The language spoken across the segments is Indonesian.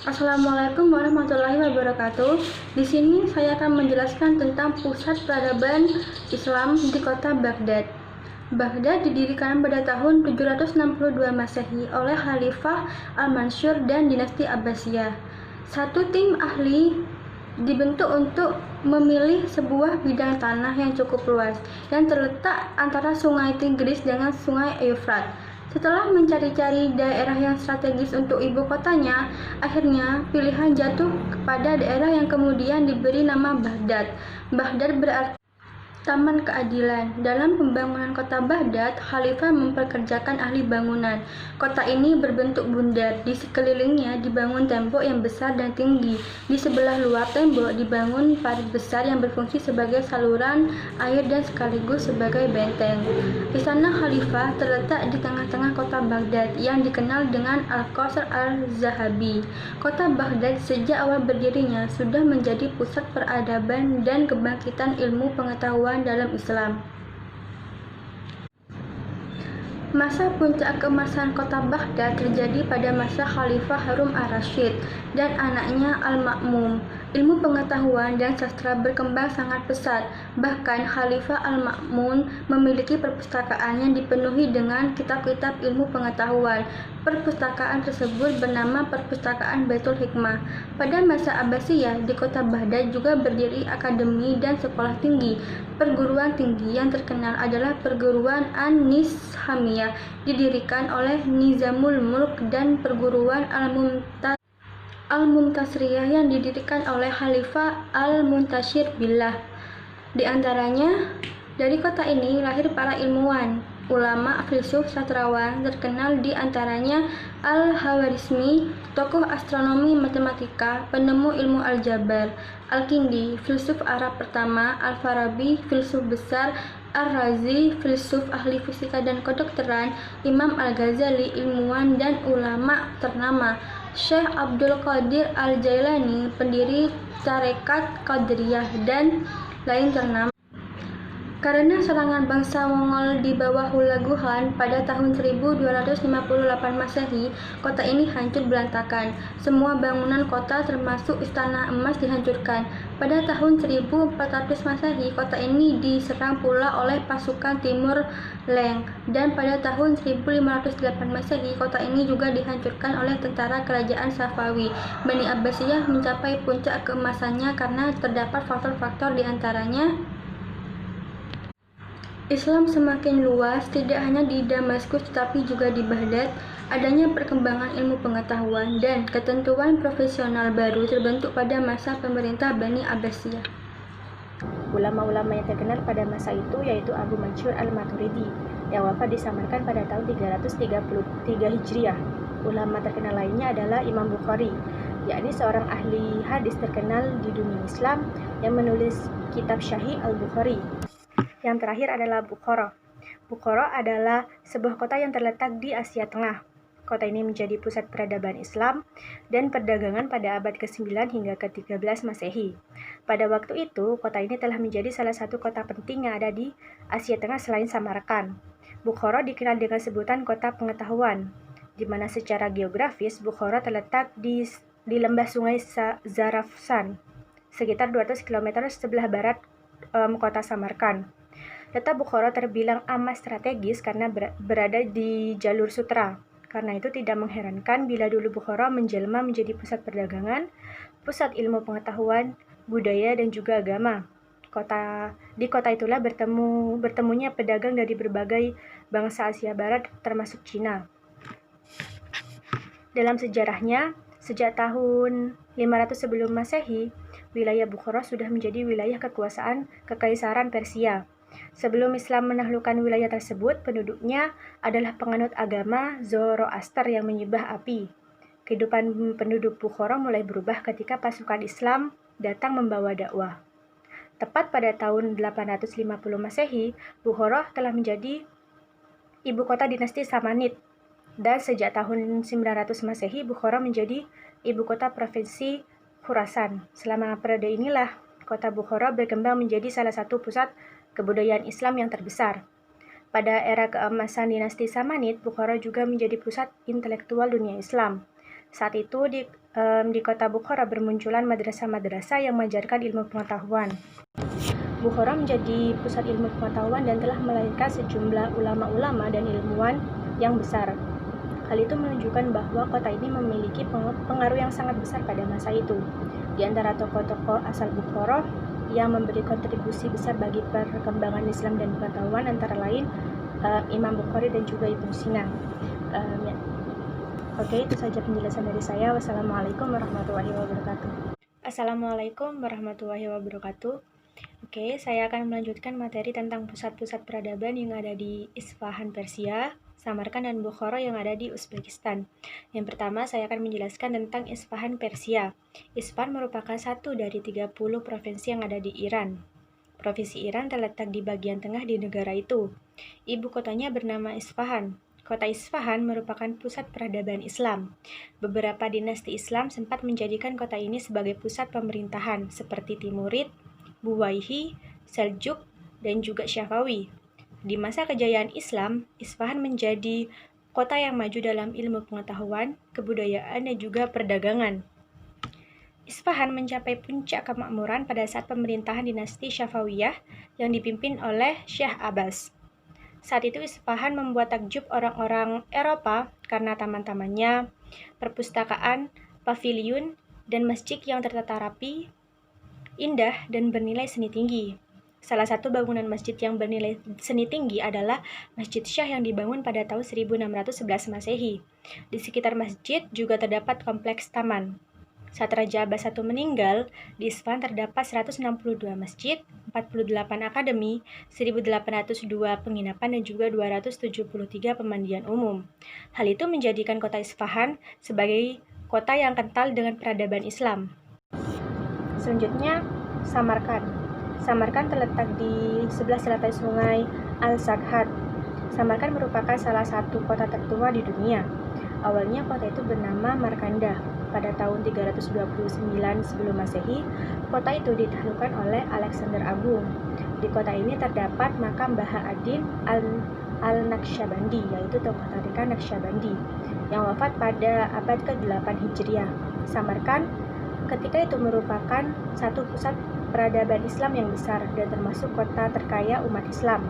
Assalamualaikum warahmatullahi wabarakatuh. Di sini saya akan menjelaskan tentang pusat peradaban Islam di kota Baghdad. Baghdad didirikan pada tahun 762 Masehi oleh Khalifah Al-Mansur dan dinasti Abbasiyah. Satu tim ahli dibentuk untuk memilih sebuah bidang tanah yang cukup luas yang terletak antara Sungai Tigris dengan Sungai Eufrat. Setelah mencari-cari daerah yang strategis untuk ibu kotanya, akhirnya pilihan jatuh kepada daerah yang kemudian diberi nama Baghdad. Baghdad berarti Taman Keadilan. Dalam pembangunan kota Baghdad, Khalifah mempekerjakan ahli bangunan. Kota ini berbentuk bundar. Di sekelilingnya dibangun tembok yang besar dan tinggi. Di sebelah luar tembok dibangun parit besar yang berfungsi sebagai saluran air dan sekaligus sebagai benteng. Istana Khalifah terletak di tengah-tengah kota Baghdad yang dikenal dengan Al-Qasr Al-Zahabi. Kota Baghdad sejak awal berdirinya sudah menjadi pusat peradaban dan kebangkitan ilmu pengetahuan dalam Islam. Masa puncak keemasan kota Baghdad terjadi pada masa Khalifah Harun ar-Rasyid dan anaknya Al-Ma'mun. Ilmu pengetahuan dan sastra berkembang sangat pesat. Bahkan Khalifah Al-Ma'mun memiliki perpustakaan yang dipenuhi dengan kitab-kitab ilmu pengetahuan. Perpustakaan tersebut bernama Perpustakaan Baitul Hikmah. Pada masa Abbasiyah, di kota Baghdad juga berdiri akademi dan sekolah tinggi. Perguruan tinggi yang terkenal adalah Perguruan An-Nizamiyah, didirikan oleh Nizamul Mulk, dan Perguruan Al-Mumtasriyah yang didirikan oleh Khalifah Al-Muntashir Billah. Di antaranya, dari kota ini lahir para ilmuwan, ulama, filsuf, sastrawan terkenal, di antaranya Al-Hawarizmi, tokoh astronomi matematika, penemu ilmu aljabar; Al-Kindi, filsuf Arab pertama; Al-Farabi, filsuf besar; Ar-Razi, filsuf ahli fisika dan kedokteran; Imam Al-Ghazali, ilmuwan dan ulama ternama; Syekh Abdul Qadir Al-Jailani, pendiri tarekat Qadiriyah, dan lain ternama. Karena serangan bangsa Mongol di bawah Hulaguhan pada tahun 1258 Masehi, kota ini hancur berantakan. Semua bangunan kota termasuk Istana Emas dihancurkan. Pada tahun 1400 Masehi, kota ini diserang pula oleh pasukan Timur Leng, dan pada tahun 1508 Masehi, kota ini juga dihancurkan oleh tentara kerajaan Safawi. Bani Abbasiyah mencapai puncak keemasannya karena terdapat faktor-faktor di antaranya Islam semakin luas, tidak hanya di Damaskus tetapi juga di Baghdad. Adanya perkembangan ilmu pengetahuan dan ketentuan profesional baru terbentuk pada masa pemerintah Bani Abbasiyah. Ulama-ulama yang terkenal pada masa itu yaitu Abu Mansur Al-Maturidi yang wafat di Samarkand pada tahun 333 Hijriah. Ulama terkenal lainnya adalah Imam Bukhari, yakni seorang ahli hadis terkenal di dunia Islam yang menulis kitab Sahih Al-Bukhari. Yang terakhir adalah Bukhara. Bukhara adalah sebuah kota yang terletak di Asia Tengah. Kota ini menjadi pusat peradaban Islam dan perdagangan pada abad ke-9 hingga ke-13 Masehi. Pada waktu itu, kota ini telah menjadi salah satu kota penting yang ada di Asia Tengah selain Samarkand. Bukhara dikenal dengan sebutan kota pengetahuan, di mana secara geografis Bukhara terletak di lembah sungai Zarafsan, sekitar 200 km sebelah barat kota Samarkand. Kota Bukhara terbilang amat strategis karena berada di jalur sutra. Karena itu tidak mengherankan bila dulu Bukhara menjelma menjadi pusat perdagangan, pusat ilmu pengetahuan, budaya, dan juga agama. Di kota itulah bertemunya pedagang dari berbagai bangsa Asia Barat termasuk Cina. Dalam sejarahnya, sejak tahun 500 sebelum Masehi, wilayah Bukhara sudah menjadi wilayah kekuasaan Kekaisaran Persia. Sebelum Islam menaklukkan wilayah tersebut, penduduknya adalah penganut agama Zoroaster yang menyembah api. Kehidupan penduduk Bukhara mulai berubah ketika pasukan Islam datang membawa dakwah. Tepat pada tahun 850 Masehi, Bukhara telah menjadi ibu kota dinasti Samanid. Dan sejak tahun 900 Masehi, Bukhara menjadi ibu kota provinsi Khurasan. Selama periode inilah, kota Bukhara berkembang menjadi salah satu pusat kebudayaan Islam yang terbesar. Pada era keemasan dinasti Samanid, Bukhara juga menjadi pusat intelektual dunia Islam. Saat itu di kota Bukhara bermunculan madrasah-madrasah yang mengajarkan ilmu pengetahuan. Bukhara menjadi pusat ilmu pengetahuan dan telah melahirkan sejumlah ulama-ulama dan ilmuwan yang besar. Hal itu menunjukkan bahwa kota ini memiliki pengaruh yang sangat besar pada masa itu. Di antara tokoh-tokoh asal Bukhara yang memberi kontribusi besar bagi perkembangan Islam dan pengetahuan antara lain Imam Bukhari dan juga Ibnu Sina. Ya. Oke, itu saja penjelasan dari saya. Wassalamualaikum warahmatullahi wabarakatuh. Assalamualaikum warahmatullahi wabarakatuh. Oke, saya akan melanjutkan materi tentang pusat-pusat peradaban yang ada di Isfahan, Persia, Samarkand, dan Bukhara yang ada di Uzbekistan. Yang pertama, saya akan menjelaskan tentang Isfahan, Persia. Isfahan merupakan satu dari 30 provinsi yang ada di Iran. Provinsi Iran terletak di bagian tengah di negara itu. Ibu kotanya bernama Isfahan. Kota Isfahan merupakan pusat peradaban Islam. Beberapa dinasti Islam sempat menjadikan kota ini sebagai pusat pemerintahan, seperti Timurid, Buwaihi, Seljuk, dan juga Syafawi. Di masa kejayaan Islam, Isfahan menjadi kota yang maju dalam ilmu pengetahuan, kebudayaan, dan juga perdagangan. Isfahan mencapai puncak kemakmuran pada saat pemerintahan dinasti Syafawiyah yang dipimpin oleh Syekh Abbas. Saat itu Isfahan membuat takjub orang-orang Eropa karena taman-tamannya, perpustakaan, paviliun, dan masjid yang tertata rapi, indah, dan bernilai seni tinggi. Salah satu bangunan masjid yang bernilai seni tinggi adalah Masjid Syah yang dibangun pada tahun 1611 Masehi. Di sekitar masjid juga terdapat kompleks taman. Saat Raja Abbas I meninggal, di Isfahan terdapat 162 masjid, 48 akademi, 1802 penginapan, dan juga 273 pemandian umum. Hal itu menjadikan kota Isfahan sebagai kota yang kental dengan peradaban Islam. Selanjutnya, Samarkand. Samarkand terletak di sebelah selatan sungai Al-Saghat. Samarkand merupakan salah satu kota tertua di dunia. Awalnya kota itu bernama Markanda. Pada tahun 329 sebelum Masehi, kota itu ditaklukkan oleh Alexander Agung. Di kota ini terdapat makam Bahauddin al-Naqsyabandi, yaitu tokoh tarikat Naqsyabandi, yang wafat pada abad ke-8 Hijriah. Samarkand ketika itu merupakan satu pusat peradaban Islam yang besar dan termasuk kota terkaya umat Islam.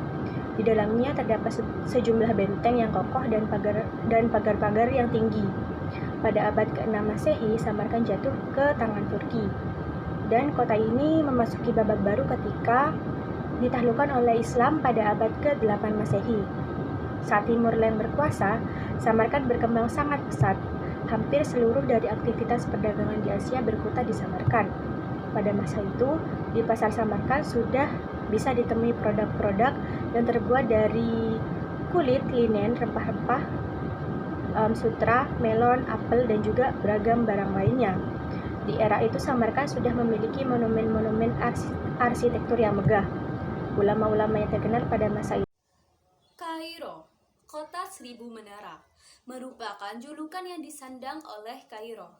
Di dalamnya terdapat sejumlah benteng yang kokoh dan pagar-pagar yang tinggi. Pada abad ke-6 Masehi, Samarkand jatuh ke tangan Turki. Dan kota ini memasuki babak baru ketika ditaklukkan oleh Islam pada abad ke-8 Masehi. Saat Timur Leng berkuasa, Samarkand berkembang sangat pesat. Hampir seluruh dari aktivitas perdagangan di Asia berkutat di Samarkand. Pada masa itu, di pasar Samarkand sudah bisa ditemui produk-produk yang terbuat dari kulit, linen, rempah-rempah, sutra, melon, apel, dan juga beragam barang lainnya. Di era itu Samarkand sudah memiliki monumen-monumen arsitektur yang megah. Ulama-ulama yang terkenal pada masa itu. Kairo, kota seribu menara, merupakan julukan yang disandang oleh Kairo.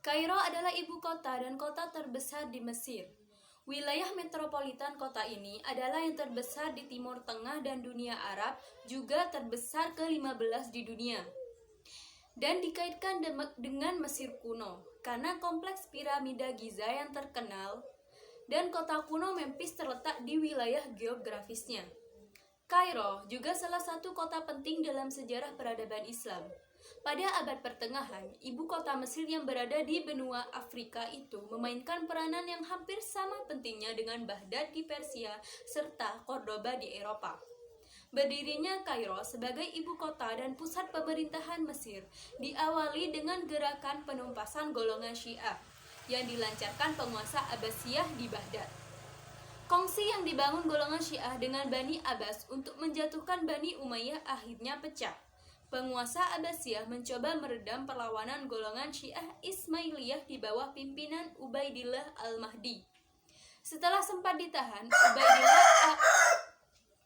Kairo adalah ibu kota dan kota terbesar di Mesir. Wilayah metropolitan kota ini adalah yang terbesar di Timur Tengah dan dunia Arab, juga terbesar ke-15 di dunia. Dan dikaitkan dengan Mesir kuno, karena kompleks piramida Giza yang terkenal, dan kota kuno Memphis terletak di wilayah geografisnya. Kairo juga salah satu kota penting dalam sejarah peradaban Islam. Pada abad pertengahan, ibu kota Mesir yang berada di benua Afrika itu memainkan peranan yang hampir sama pentingnya dengan Baghdad di Persia serta Cordoba di Eropa. Berdirinya Kairo sebagai ibu kota dan pusat pemerintahan Mesir diawali dengan gerakan penumpasan golongan Syiah yang dilancarkan penguasa Abbasiyah di Baghdad. Kongsi yang dibangun golongan Syiah dengan Bani Abbas untuk menjatuhkan Bani Umayyah akhirnya pecah. Penguasa Abbasiyah mencoba meredam perlawanan golongan Syiah Ismailiyah di bawah pimpinan Ubaidillah al-Mahdi. Setelah sempat ditahan,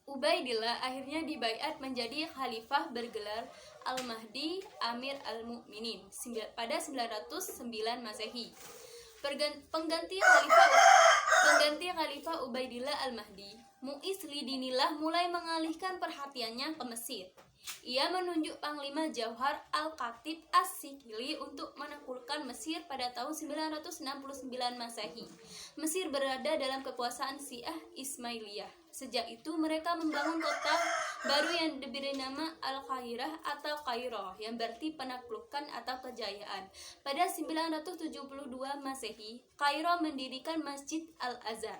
Ubaidillah akhirnya dibaiat menjadi khalifah bergelar Al-Mahdi Amir al-Mu'minin pada 909 Masehi. Pengganti Khalifah Ubaidillah al-Mahdi, Mu'izz Lidinillah mulai mengalihkan perhatiannya ke Mesir. Ia menunjuk Panglima Jauhar Al-Khatib As-Sikili untuk menaklukkan Mesir pada tahun 969 Masehi. Mesir berada dalam kekuasaan Syiah Ismailiyah. Sejak itu mereka membangun kota baru yang diberi nama Al-Qahirah atau Kairo, yang berarti penaklukan atau kejayaan. Pada 972 Masehi, Kairo mendirikan Masjid Al-Azhar.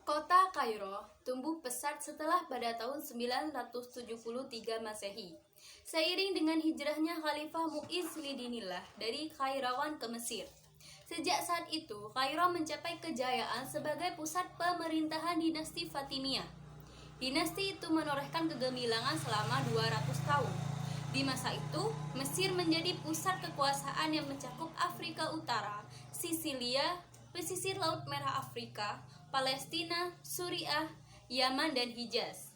Kota Kairo tumbuh pesat setelah pada tahun 973 Masehi. Seiring dengan hijrahnya Khalifah Mu'izz Lidinillah dari Kairawan ke Mesir. Sejak saat itu, Kairo mencapai kejayaan sebagai pusat pemerintahan dinasti Fatimiyah. Dinasti itu menorehkan kegemilangan selama 200 tahun. Di masa itu, Mesir menjadi pusat kekuasaan yang mencakup Afrika Utara, Sisilia, pesisir Laut Merah Afrika, Palestina, Suriah, Yaman, dan Hijaz.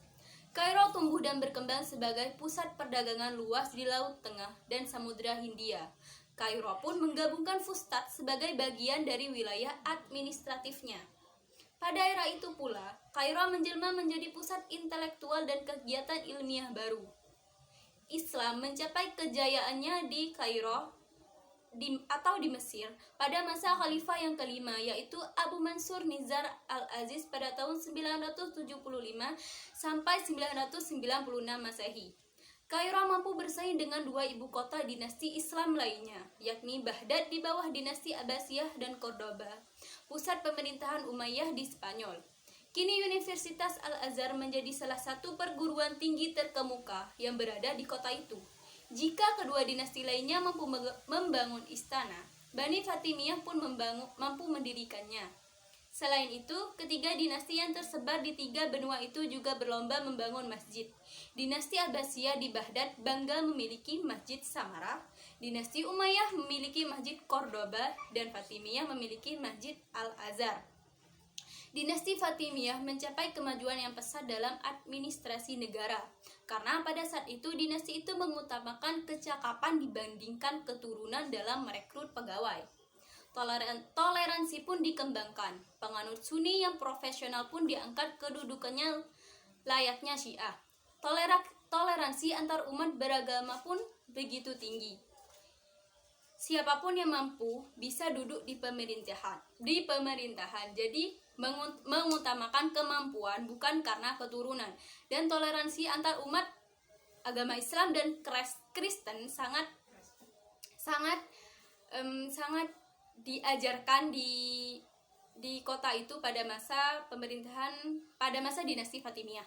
Kairo tumbuh dan berkembang sebagai pusat perdagangan luas di Laut Tengah dan Samudra Hindia. Kairo pun menggabungkan Fustat sebagai bagian dari wilayah administratifnya. Pada era itu pula, Kairo menjelma menjadi pusat intelektual dan kegiatan ilmiah baru. Islam mencapai kejayaannya di Kairo atau di Mesir pada masa khalifah yang kelima, yaitu Abu Mansur Nizar al-Aziz pada tahun 975 sampai 996 Masehi. Kairo mampu bersaing dengan dua ibu kota dinasti Islam lainnya, yakni Baghdad di bawah dinasti Abbasiyah dan Cordoba, pusat pemerintahan Umayyah di Spanyol. Kini Universitas Al-Azhar menjadi salah satu perguruan tinggi terkemuka yang berada di kota itu. Jika kedua dinasti lainnya mampu membangun istana, Bani Fatimiyah pun mampu mendirikannya. Selain itu, ketiga dinasti yang tersebar di tiga benua itu juga berlomba membangun masjid. Dinasti Abbasiyah di Baghdad bangga memiliki Masjid Samara, dinasti Umayyah memiliki Masjid Cordoba, dan Fatimiyah memiliki Masjid Al-Azhar. Dinasti Fatimiyah mencapai kemajuan yang pesat dalam administrasi negara, karena pada saat itu dinasti itu mengutamakan kecakapan dibandingkan keturunan dalam merekrut pegawai. Toleransi pun dikembangkan. Penganut Sunni yang profesional pun diangkat kedudukannya layaknya Syiah. Toleransi antar umat beragama pun begitu tinggi. Siapapun yang mampu bisa duduk di pemerintahan. Jadi mengutamakan kemampuan bukan karena keturunan. Dan toleransi antar umat agama Islam dan Kristen sangat diajarkan di kota itu pada masa dinasti Fatimiyah.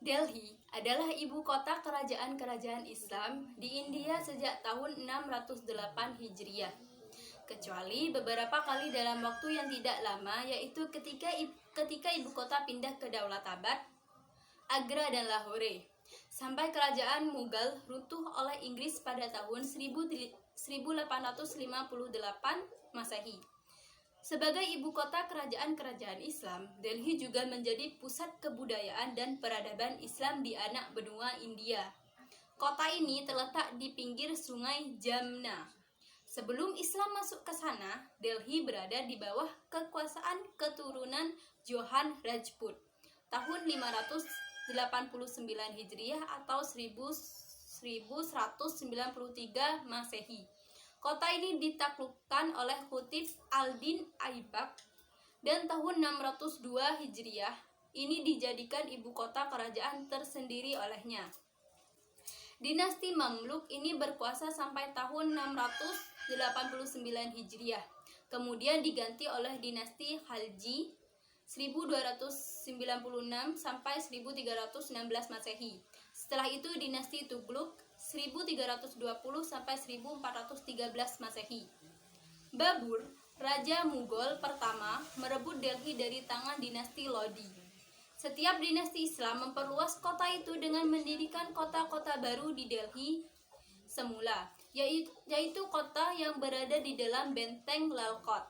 Delhi adalah ibu kota kerajaan Islam di India sejak tahun 608 Hijriah. Kecuali beberapa kali dalam waktu yang tidak lama, yaitu ketika ibu kota pindah ke Daulatabad, Agra, dan Lahore. Sampai kerajaan Mughal runtuh oleh Inggris pada tahun 1858 Masehi. Sebagai ibu kota kerajaan Islam, Delhi juga menjadi pusat kebudayaan dan peradaban Islam di anak benua India. Kota ini terletak di pinggir sungai Jamna. Sebelum Islam masuk ke sana, Delhi berada di bawah kekuasaan keturunan Johan Rajput. Tahun 589 Hijriah atau 1193 Masehi. Kota ini ditaklukkan oleh Khutif al-Din Aibak, dan tahun 602 Hijriah ini dijadikan ibu kota kerajaan tersendiri olehnya. Dinasti Mamluk ini berkuasa sampai tahun 689 Hijriah. Kemudian diganti oleh dinasti Khalji 1296 sampai 1316 Masehi. Setelah itu dinasti Tughlaq 1320 sampai 1413 Masehi. Babur, raja Mughal pertama, merebut Delhi dari tangan dinasti Lodi. Setiap dinasti Islam memperluas kota itu dengan mendirikan kota-kota baru di Delhi semula, yaitu kota yang berada di dalam benteng Lal Kot.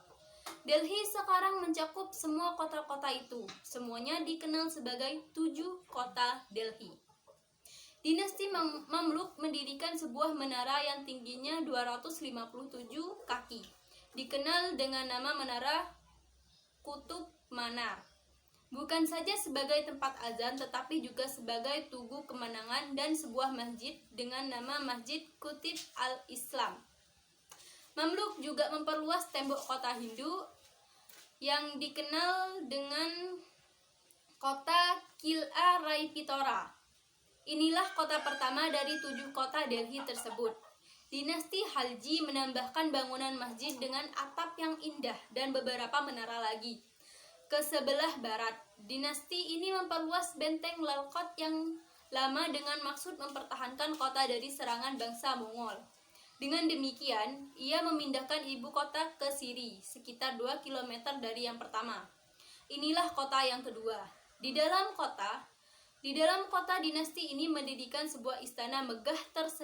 Delhi sekarang mencakup semua kota-kota itu. Semuanya dikenal sebagai 7 kota Delhi. Dinasti Mamluk mendirikan sebuah menara yang tingginya 257 kaki. Dikenal dengan nama Menara Kutub Manar. bukan saja sebagai tempat azan tetapi juga sebagai tugu kemenangan dan sebuah masjid dengan nama Masjid Qutb al-Islam. Mamluk juga memperluas tembok kota Hindu yang dikenal dengan kota Qil'a Rai Pitora. Inilah kota pertama dari 7 kota Delhi tersebut. Dinasti Khalji menambahkan bangunan masjid dengan atap yang indah dan beberapa menara lagi. Ke sebelah barat, dinasti ini memperluas benteng Lalkot yang lama dengan maksud mempertahankan kota dari serangan bangsa Mongol. Dengan demikian, ia memindahkan ibu kota ke Siri, sekitar 2 km dari yang pertama. Inilah kota yang kedua. Di dalam kota dinasti ini mendirikan sebuah istana megah tersendiri